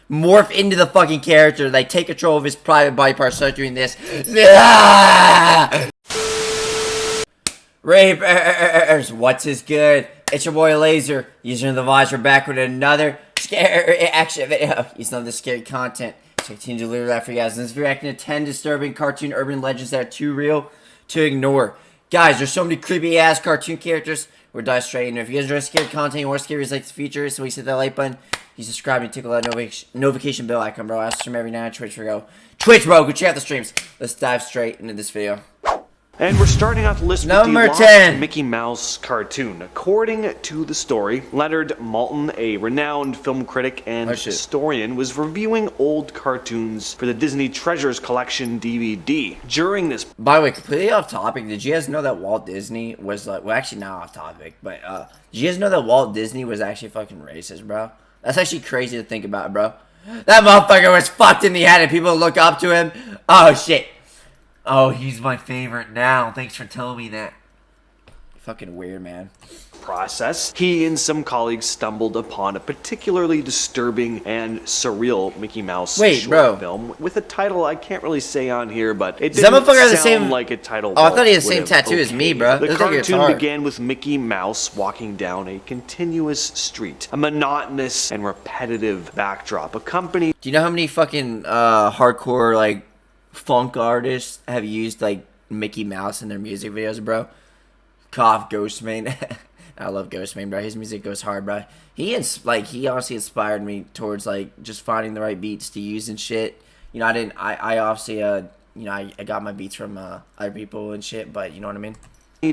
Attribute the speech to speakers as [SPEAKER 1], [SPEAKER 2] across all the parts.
[SPEAKER 1] morph into the fucking character, like take control of his private body parts, start doing this. Rapers, what's his good? It's your boy Laser, user of the Visor, back with another scary action video. He's none of the scary content, so I continue to deliver that for you guys. In this video, reacting to 10 disturbing cartoon urban legends that are too real to ignore. Guys, there's so many creepy ass cartoon characters. We're dive straight in. If you guys enjoy scary content or scary like this feature, so we hit that like button. You subscribe and tickle that notification bell icon, bro. I stream every night on Twitch. Twitch, bro. Go check out the streams. Let's dive straight into this video.
[SPEAKER 2] And we're starting out the list with the lost
[SPEAKER 1] 10.
[SPEAKER 2] Mickey Mouse cartoon. According to the story, Leonard Maltin, a renowned film critic and historian, was reviewing old cartoons for the Disney Treasures Collection DVD. During this...
[SPEAKER 1] By the way, completely off topic, did you guys know that Walt Disney was like... Well, actually not off topic, but did you guys know that Walt Disney was actually fucking racist, bro? That's actually crazy to think about, bro. That motherfucker was fucked in the head and people look up to him. Oh, shit. Oh, he's my favorite now. Thanks for telling me that. Fucking weird, man.
[SPEAKER 2] Process, he and some colleagues stumbled upon a particularly disturbing and surreal Mickey Mouse short film with a title I can't really say on here, but it didn't sound like a title.
[SPEAKER 1] Oh, I thought he had the same tattoo as me, bro.
[SPEAKER 2] The cartoon began with Mickey Mouse walking down a continuous street, a monotonous and repetitive backdrop, accompanied...
[SPEAKER 1] Do you know how many fucking hardcore, like, funk artists have used, like, Mickey Mouse in their music videos, bro? Ghostman. I love Ghostman, bro. His music goes hard, bro. He honestly inspired me towards, like, just finding the right beats to use and shit. You know, I obviously, you know, I got my beats from other people and shit, but you know what I mean?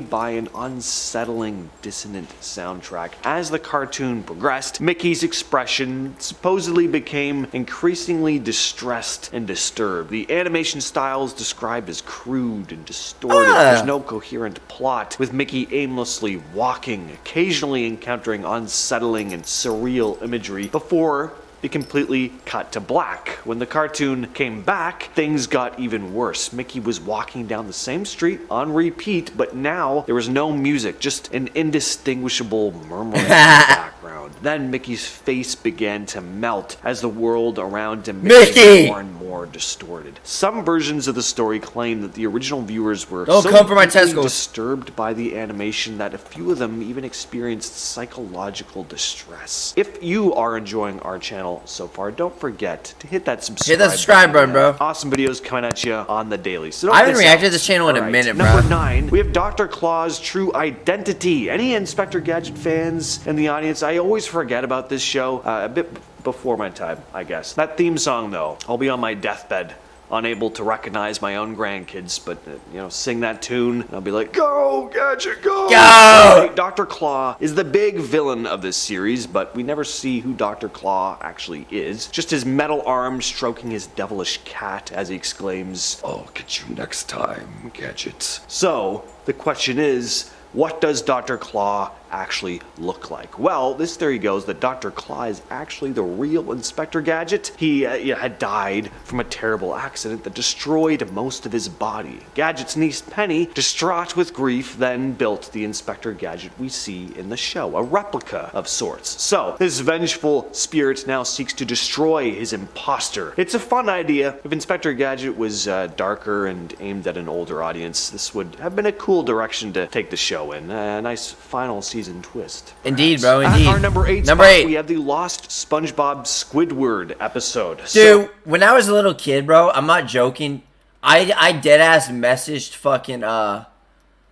[SPEAKER 2] By an unsettling, dissonant soundtrack. As the cartoon progressed, Mickey's expression supposedly became increasingly distressed and disturbed. The animation style is described as crude and distorted. There's no coherent plot, with Mickey aimlessly walking, occasionally encountering unsettling and surreal imagery, before it completely cut to black. When the cartoon came back, things got even worse. Mickey was walking down the same street on repeat, but now there was no music, just an indistinguishable murmuring in the background. Then Mickey's face began to melt as the world around him became more and more distorted. Some versions of the story claim that the original viewers were so disturbed by the animation that a few of them even experienced psychological distress. If you are enjoying our channel so far, don't forget to hit that subscribe
[SPEAKER 1] button, bro.
[SPEAKER 2] Awesome videos coming at you on the daily. So
[SPEAKER 1] I haven't reacted to this channel in a minute, bro.
[SPEAKER 2] Number 9, we have Dr. Claw's true identity. Any Inspector Gadget fans in the audience? I always forget about this show. A bit before my time, I guess. That theme song, though, I'll be on my deathbed, unable to recognize my own grandkids, but, you know, sing that tune, and I'll be like, go, Gadget, go! Go! Dr. Claw is the big villain of this series, but we never see who Dr. Claw actually is. Just his metal arm stroking his devilish cat as he exclaims, "I'll get you next time, Gadget." So, the question is, what does Dr. Claw actually look like? Well, this theory goes that Dr. Claw is actually the real Inspector Gadget. He had died from a terrible accident that destroyed most of his body. Gadget's niece Penny, distraught with grief, then built the Inspector Gadget we see in the show, a replica of sorts. So, this vengeful spirit now seeks to destroy his imposter. It's a fun idea. If Inspector Gadget was darker and aimed at an older audience, this would have been a cool direction to take the show in. A nice final season twist.
[SPEAKER 1] Indeed, bro, indeed.
[SPEAKER 2] At our number 8 spot, we have the Lost SpongeBob Squidward episode.
[SPEAKER 1] Dude, when I was a little kid, bro, I'm not joking. I deadass messaged fucking, I'm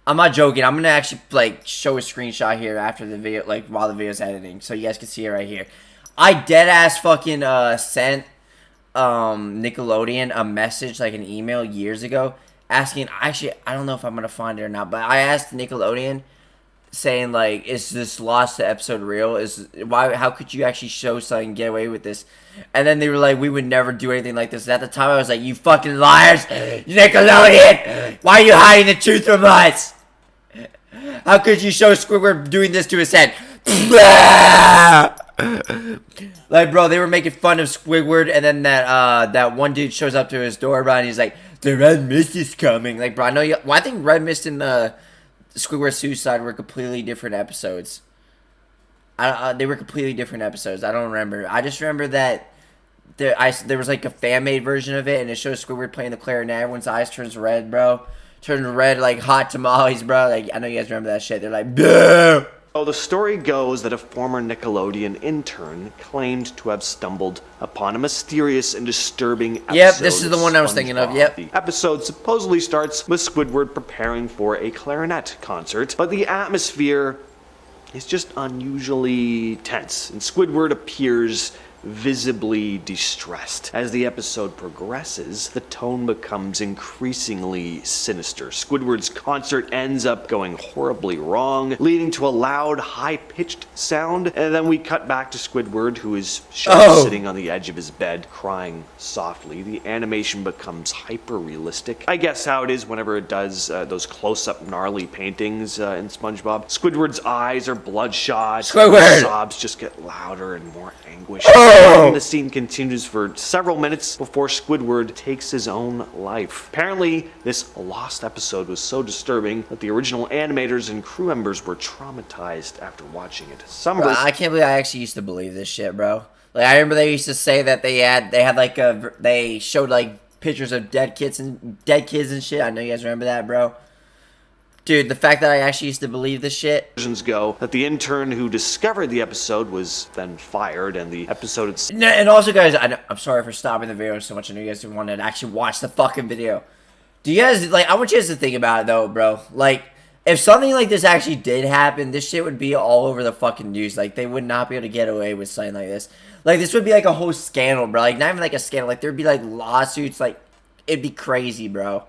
[SPEAKER 1] not joking. I'm gonna actually, like, show a screenshot here after the video, like, while the video's editing, so you guys can see it right here. I deadass fucking, sent, Nickelodeon a message, like, an email years ago, asking, actually, I don't know if I'm gonna find it or not, but I asked Nickelodeon, saying, like, is this Lost episode real? How could you actually show something and get away with this? And then they were like, we would never do anything like this. And at the time, I was like, you fucking liars! Nickelodeon! Why are you hiding the truth from us? How could you show Squidward doing this to his head? Like, bro, they were making fun of Squidward, and then that one dude shows up to his door, bro, and he's like, the Red Mist is coming. Like, bro, I know you... Well, I think Red Mist and Squidward Suicide were completely different episodes. They were completely different episodes. I don't remember. I just remember that there was like a fan-made version of it, and it shows Squidward playing the clarinet. Everyone's eyes turns red, bro. Turns red like hot tamales, bro. Like, I know you guys remember that shit. They're like, "Bleh!"
[SPEAKER 2] Oh, the story goes that a former Nickelodeon intern claimed to have stumbled upon a mysterious and disturbing episode.
[SPEAKER 1] Yep, this is the one I was thinking of. Yep.
[SPEAKER 2] The episode supposedly starts with Squidward preparing for a clarinet concert, but the atmosphere is just unusually tense, and Squidward appears visibly distressed. As the episode progresses, the tone becomes increasingly sinister. Squidward's concert ends up going horribly wrong, leading to a loud, high-pitched sound, and then we cut back to Squidward, who is shown sitting on the edge of his bed, crying softly. The animation becomes hyper-realistic. I guess how it is whenever it does those close-up gnarly paintings in SpongeBob. Squidward's eyes are bloodshot.
[SPEAKER 1] Squidward!
[SPEAKER 2] Sobs just get louder and more anguish. The scene continues for several minutes before Squidward takes his own life. Apparently, this lost episode was so disturbing that the original animators and crew members were traumatized after watching it.
[SPEAKER 1] Bro, I can't believe I actually used to believe this shit, bro. Like, I remember they used to say that they showed like pictures of dead kids and shit. I know you guys remember that, bro. Dude, the fact that I actually used to believe this shit.
[SPEAKER 2] Versions go that the intern who discovered the episode was then fired, and the episode itself.
[SPEAKER 1] And also, guys, I'm sorry for stopping the video so much. I know you guys didn't want to actually watch the fucking video. Do you guys, like, I want you guys to think about it, though, bro. Like, if something like this actually did happen, this shit would be all over the fucking news. Like, they would not be able to get away with something like this. Like, this would be like a whole scandal, bro. Like, not even like a scandal. Like, there'd be, like, lawsuits. Like, it'd be crazy, bro.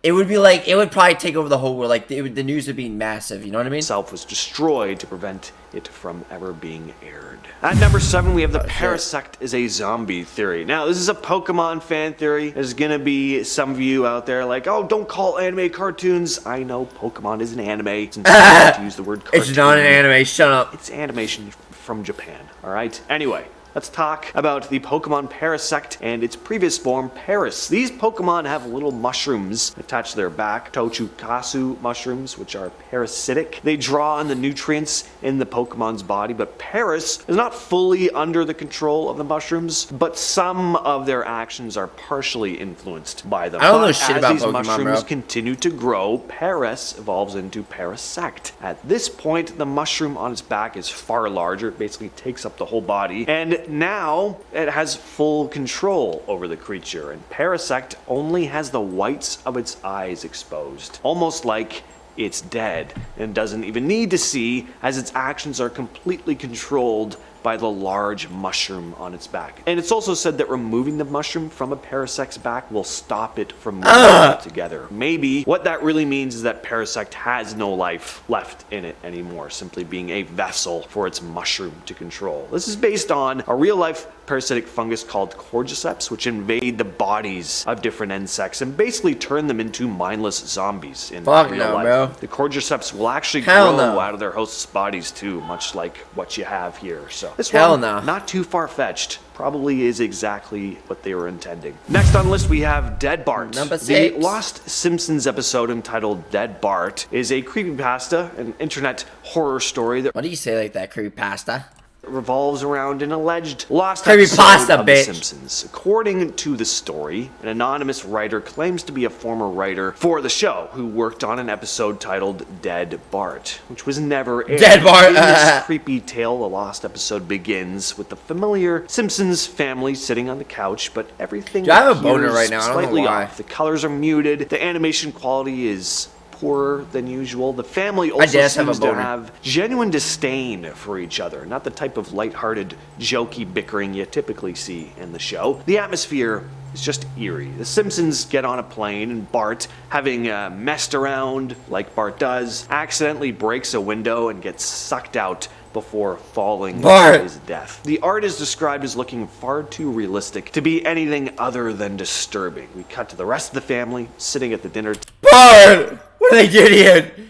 [SPEAKER 1] It would be like, it would probably take over the whole world. Like, the news would be massive, you know what I mean?
[SPEAKER 2] Itself was destroyed to prevent it from ever being aired. At number 7, we have the Parasect is a zombie theory. Now, this is a Pokemon fan theory. There's gonna be some of you out there like, oh, don't call anime cartoons. I know Pokemon is an anime. Since I to use the word cartoon.
[SPEAKER 1] It's not an anime, shut up.
[SPEAKER 2] It's animation from Japan, alright? Anyway. Let's talk about the Pokemon Parasect and its previous form, Paras. These Pokemon have little mushrooms attached to their back, Tochukatsu mushrooms, which are parasitic. They draw on the nutrients in the Pokemon's body, but Paras is not fully under the control of the mushrooms, but some of their actions are partially influenced by them.
[SPEAKER 1] I don't know shit about
[SPEAKER 2] these
[SPEAKER 1] Pokemon,
[SPEAKER 2] mushrooms
[SPEAKER 1] bro.
[SPEAKER 2] continue to grow, Paras evolves into Parasect. At this point, the mushroom on its back is far larger. It basically takes up the whole body, and now it has full control over the creature, and Parasect only has the whites of its eyes exposed, almost like it's dead and doesn't even need to see, as its actions are completely controlled by the large mushroom on its back. And it's also said that removing the mushroom from a Parasect's back will stop it from moving altogether. Maybe what that really means is that Parasect has no life left in it anymore, simply being a vessel for its mushroom to control. This is based on a real-life parasitic fungus called cordyceps, which invade the bodies of different insects and basically turn them into mindless zombies in real life.
[SPEAKER 1] Bro.
[SPEAKER 2] The cordyceps will actually
[SPEAKER 1] Hell
[SPEAKER 2] grow
[SPEAKER 1] no.
[SPEAKER 2] out of their host's bodies too, much like what you have here. So this
[SPEAKER 1] Hell
[SPEAKER 2] one,
[SPEAKER 1] no.
[SPEAKER 2] not too far-fetched, probably is exactly what they were intending. Next on the list, we have Dead Bart.
[SPEAKER 1] Number 6.
[SPEAKER 2] The Lost Simpsons episode entitled Dead Bart is a creepypasta, an internet horror story that
[SPEAKER 1] What do you say like that, creepypasta?
[SPEAKER 2] revolves around an alleged lost
[SPEAKER 1] Creepypasta,
[SPEAKER 2] episode of The
[SPEAKER 1] bitch.
[SPEAKER 2] Simpsons. According to the story, an anonymous writer claims to be a former writer for the show who worked on an episode titled Dead Bart, which was never aired.
[SPEAKER 1] Dead Bart.
[SPEAKER 2] In this creepy tale, the lost episode begins with the familiar Simpsons family sitting on the couch, but everything
[SPEAKER 1] Dude, I have a boner
[SPEAKER 2] appears
[SPEAKER 1] right now. I don't know
[SPEAKER 2] slightly
[SPEAKER 1] why.
[SPEAKER 2] off. The colors are muted. The animation quality is poorer than usual. The family also
[SPEAKER 1] just have a
[SPEAKER 2] seems to
[SPEAKER 1] boner.
[SPEAKER 2] have genuine disdain for each other, not the type of lighthearted, jokey bickering you typically see in the show. The atmosphere is just eerie. The Simpsons get on a plane, and Bart, having messed around like Bart does, accidentally breaks a window and gets sucked out before falling to his death. The art is described as looking far too realistic to be anything other than disturbing. We cut to the rest of the family sitting at the dinner
[SPEAKER 1] Bart! What did they do to you?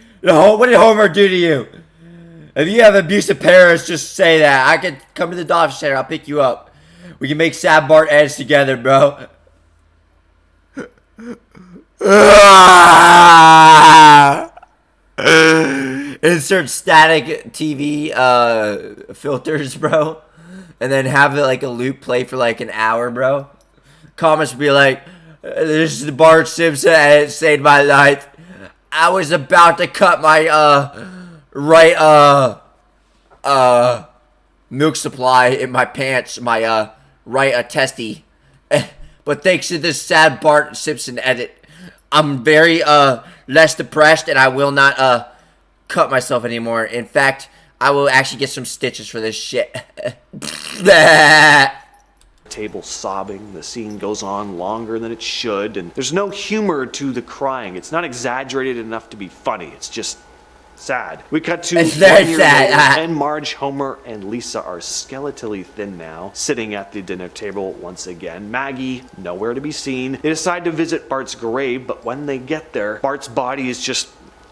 [SPEAKER 1] What did Homer do to you? If you have abusive parents, just say that. I can come to the Dolphin Center. I'll pick you up. We can make Sad Bart ads together, bro. Insert static TV filters, bro. and then have it like a loop play for like an hour, bro. Comments would be like, "This is Bart Simpson and it saved my life. I was about to cut my right milk supply in my pants, my right testy. But thanks to this sad Bart Simpson edit, I'm very less depressed and I will not cut myself anymore. In fact, I will actually get some stitches for this shit."
[SPEAKER 2] Table sobbing. The scene goes on longer than it should, and there's no humor to the crying. It's not exaggerated enough to be funny. It's just sad. We cut to
[SPEAKER 1] It's very
[SPEAKER 2] 1 year
[SPEAKER 1] sad.
[SPEAKER 2] later, and Marge, Homer, and Lisa are skeletally thin now, sitting at the dinner table once again. Maggie, nowhere to be seen. They decide to visit Bart's grave, but when they get there, Bart's body is just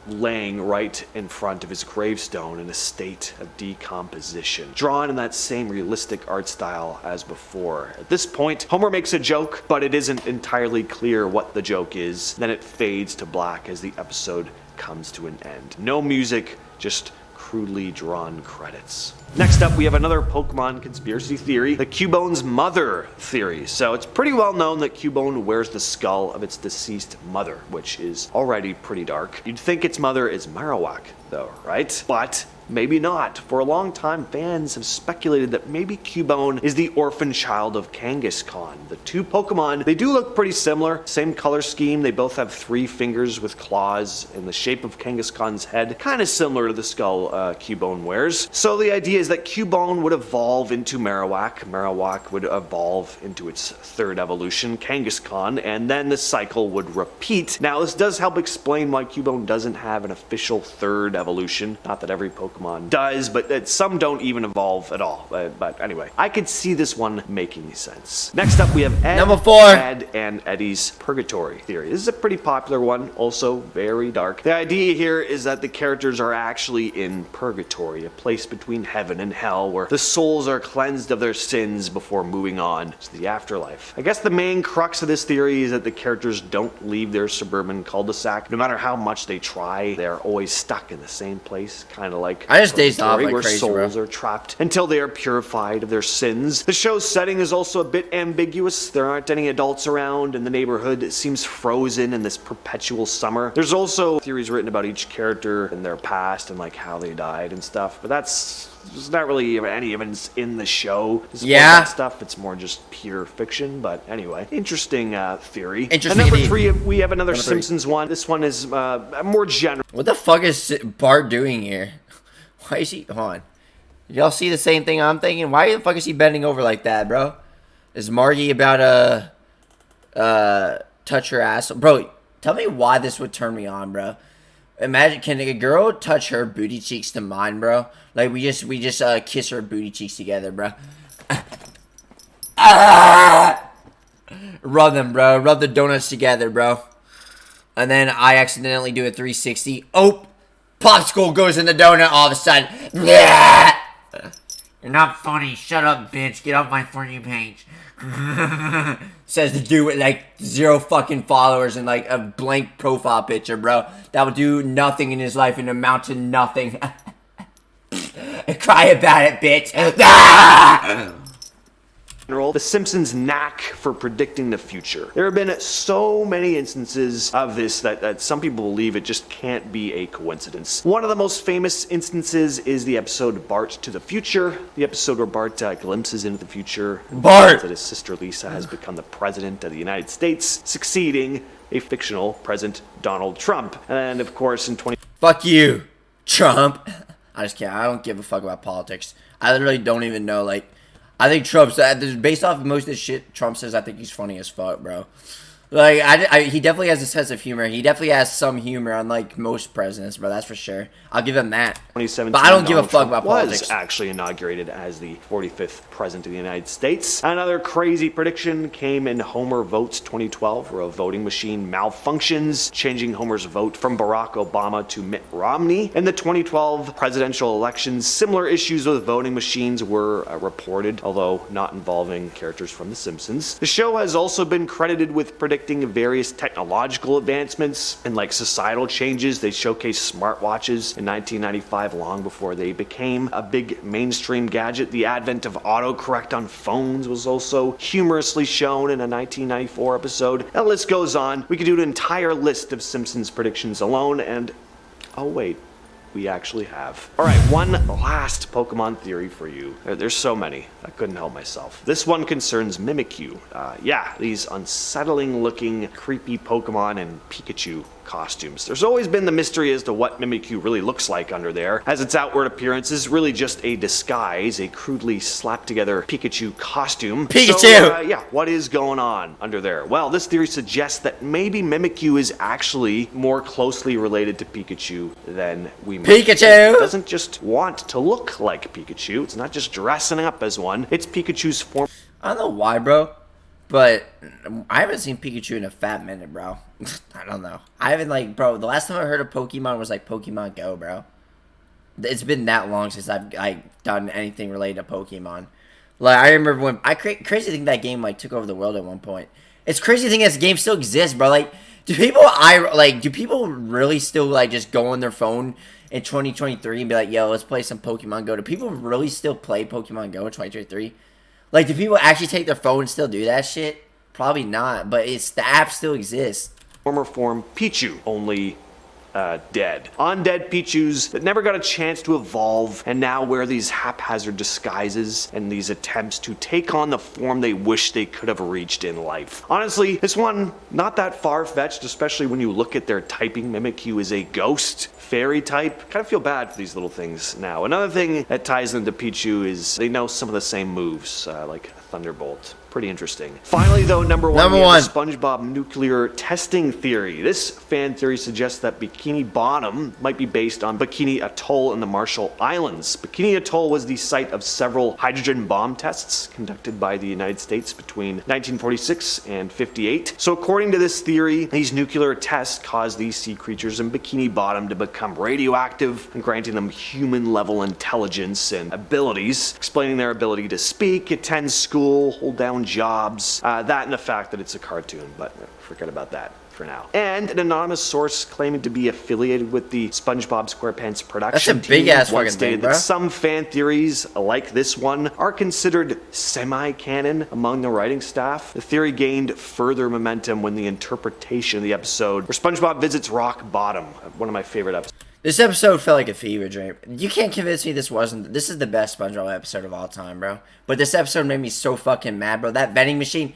[SPEAKER 2] laying right in front of his gravestone in a state of decomposition, drawn in that same realistic art style as before. At this point, Homer makes a joke, but it isn't entirely clear what the joke is. Then it fades to black as the episode comes to an end. No music, just crudely drawn credits. Next up, we have another Pokemon conspiracy theory, the Cubone's mother theory. So it's pretty well known that Cubone wears the skull of its deceased mother, which is already pretty dark. You'd think its mother is Marowak, though, right? But maybe not. For a long time, fans have speculated that maybe Cubone is the orphan child of Kangaskhan. The two Pokemon, they do look pretty similar. Same color scheme. They both have 3 fingers with claws in the shape of Kangaskhan's head, kind of similar to the skull Cubone wears. So the idea is that Cubone would evolve into Marowak. Marowak would evolve into its 3rd evolution, Kangaskhan, and then the cycle would repeat. Now, this does help explain why Cubone doesn't have an official 3rd evolution. Not that every Pokemon does, but some don't even evolve at all. But anyway, I could see this one making sense. Next up, we have
[SPEAKER 1] Number 4.
[SPEAKER 2] Ed and Eddie's Purgatory theory. This is a pretty popular one, also very dark. The idea here is that the characters are actually in Purgatory, a place between heaven and hell where the souls are cleansed of their sins before moving on to the afterlife. I guess the main crux of this theory is that the characters don't leave their suburban cul-de-sac. No matter how much they try, they're always stuck in the same place, kind of like
[SPEAKER 1] I just dazed off like
[SPEAKER 2] where
[SPEAKER 1] crazy,
[SPEAKER 2] souls
[SPEAKER 1] bro.
[SPEAKER 2] are trapped until they are purified of their sins. The show's setting is also a bit ambiguous. There aren't any adults around, and the neighborhood seems frozen in this perpetual summer. There's also theories written about each character and their past and like how they died and stuff, but there's not really any evidence in the show to support that stuff. It's more just pure fiction. But anyway, interesting theory.
[SPEAKER 1] Interesting.
[SPEAKER 2] And number 3, we have another Simpsons one. This one is more general.
[SPEAKER 1] What the fuck is Bart doing here? Why is he? Hold on. Y'all see the same thing I'm thinking? Why the fuck is he bending over like that, bro? Is Margie about to touch her ass? Bro, tell me why this would turn me on, bro. Imagine, can a girl touch her booty cheeks to mine, bro? Like we just kiss her booty cheeks together, bro. Rub them, bro. Rub the donuts together, bro. And then I accidentally do a 360. Oh, popsicle goes in the donut all of a sudden. You're not funny. Shut up, bitch. Get off my For You page. Says the dude with like 0 fucking followers and like a blank profile picture, bro. That would do nothing in his life and amount to nothing. Cry about it, bitch.
[SPEAKER 2] The Simpsons' knack for predicting the future. There have been so many instances of this that some people believe it just can't be a coincidence. One of the most famous instances is the episode Bart to the Future, the episode where Bart glimpses into the future.
[SPEAKER 1] Bart!
[SPEAKER 2] That his sister Lisa has become the president of the United States, succeeding a fictional President Donald Trump. And of course, in
[SPEAKER 1] Fuck you, Trump. I just can't. I don't give a fuck about politics. I literally don't even know, like, I think Trump's, based off of most of the shit Trump says, I think he's funny as fuck, bro. Like, he definitely has a sense of humor. He definitely has some humor, unlike most presidents, bro. That's for sure. I'll give him that.
[SPEAKER 2] 2017,
[SPEAKER 1] but I don't give a
[SPEAKER 2] Donald
[SPEAKER 1] fuck
[SPEAKER 2] Trump
[SPEAKER 1] about politics.
[SPEAKER 2] Was actually inaugurated as the 45th president of the United States. Another crazy prediction came in Homer Votes 2012, where a voting machine malfunctions, changing Homer's vote from Barack Obama to Mitt Romney. In the 2012 presidential elections, similar issues with voting machines were reported, although not involving characters from The Simpsons. The show has also been credited with predicting depicting various technological advancements and like societal changes. They showcased smartwatches in 1995, long before they became a big mainstream gadget. The advent of autocorrect on phones was also humorously shown in a 1994 episode. And the list goes on. We could do an entire list of Simpsons predictions alone, and oh wait, we actually have. All right, one last Pokemon theory for you. There's so many, I couldn't help myself. This one concerns Mimikyu. Yeah, these unsettling looking, creepy Pokemon and Pikachu costumes. There's always been the mystery as to what Mimikyu really looks like under there, as its outward appearance is really just a disguise, a crudely slapped together Pikachu costume.
[SPEAKER 1] Pikachu!
[SPEAKER 2] So, yeah, what is going on under there? Well, this theory suggests that maybe Mimikyu is actually more closely related to Pikachu than we might think. It doesn't just want to look like Pikachu. It's not just dressing up as one. It's Pikachu's form.
[SPEAKER 1] I don't know why, bro, but I haven't seen Pikachu in a fat minute, bro. I don't know. I haven't, like, bro, the last time I heard of Pokemon was, like, Pokemon Go, bro. It's been that long since I've, like, done anything related to Pokemon. Like, I remember when, crazy to think that game, like, took over the world at one point. It's crazy to think this game still exists, bro. Like, do people really still, like, just go on their phone in 2023 and be like, yo, let's play some Pokemon Go? Do people really still play Pokemon Go in 2023? Like, do people actually take their phone and still do that shit? Probably not, but the app still exists.
[SPEAKER 2] Former form Pichu, only dead. Undead Pichus that never got a chance to evolve and now wear these haphazard disguises and these attempts to take on the form they wish they could have reached in life. Honestly, this one, not that far-fetched, especially when you look at their typing. Mimikyu is a ghost fairy type. Kind of feel bad for these little things now. Another thing that ties them to Pichu is they know some of the same moves, like Thunderbolt. Pretty interesting. Finally, though, number one, the SpongeBob nuclear testing theory. This fan theory suggests that Bikini Bottom might be based on Bikini Atoll in the Marshall Islands. Bikini Atoll was the site of several hydrogen bomb tests conducted by the United States between 1946 and 58. So according to this theory, these nuclear tests caused these sea creatures in Bikini Bottom to become radioactive and granting them human-level intelligence and abilities, explaining their ability to speak, attend school, hold down jobs, that and the fact that it's a cartoon, but forget about that for now. And an anonymous source claiming to be affiliated with the SpongeBob SquarePants production team
[SPEAKER 1] big-ass
[SPEAKER 2] once
[SPEAKER 1] fucking
[SPEAKER 2] stated
[SPEAKER 1] thing, bro.
[SPEAKER 2] that some fan theories, like this one, are considered semi-canon among the writing staff. The theory gained further momentum when the interpretation of the episode where SpongeBob visits Rock Bottom, one of my favorite episodes.
[SPEAKER 1] This episode felt like a fever dream. You can't convince me this wasn't. This is the best SpongeBob episode of all time, bro. But this episode made me so fucking mad, bro. That vending machine,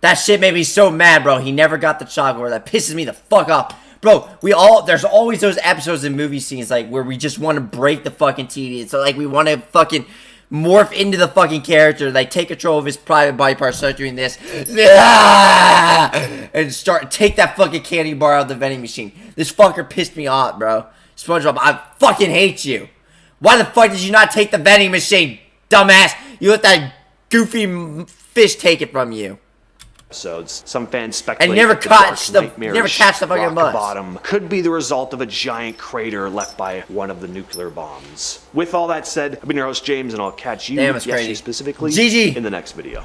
[SPEAKER 1] that shit made me so mad, bro. He never got the chocolate. That pisses me the fuck off. Bro, there's always those episodes in movie scenes, like, where we just want to break the fucking TV. So, like, we want to fucking morph into the fucking character, like, take control of his private body parts, start doing this, and take that fucking candy bar out of the vending machine. This fucker pissed me off, bro. SpongeBob, I fucking hate you. Why the fuck did you not take the vending machine, dumbass? You let that goofy fish take it from you.
[SPEAKER 2] Episodes. Some fans speculate
[SPEAKER 1] and never
[SPEAKER 2] that
[SPEAKER 1] catch the fucking
[SPEAKER 2] Rock
[SPEAKER 1] bus.
[SPEAKER 2] Bottom could be the result of a giant crater left by one of the nuclear bombs. With all that said, I've been your host James, and I'll catch you,
[SPEAKER 1] Damn, it's crazy.
[SPEAKER 2] specifically,
[SPEAKER 1] GG.
[SPEAKER 2] in the next video.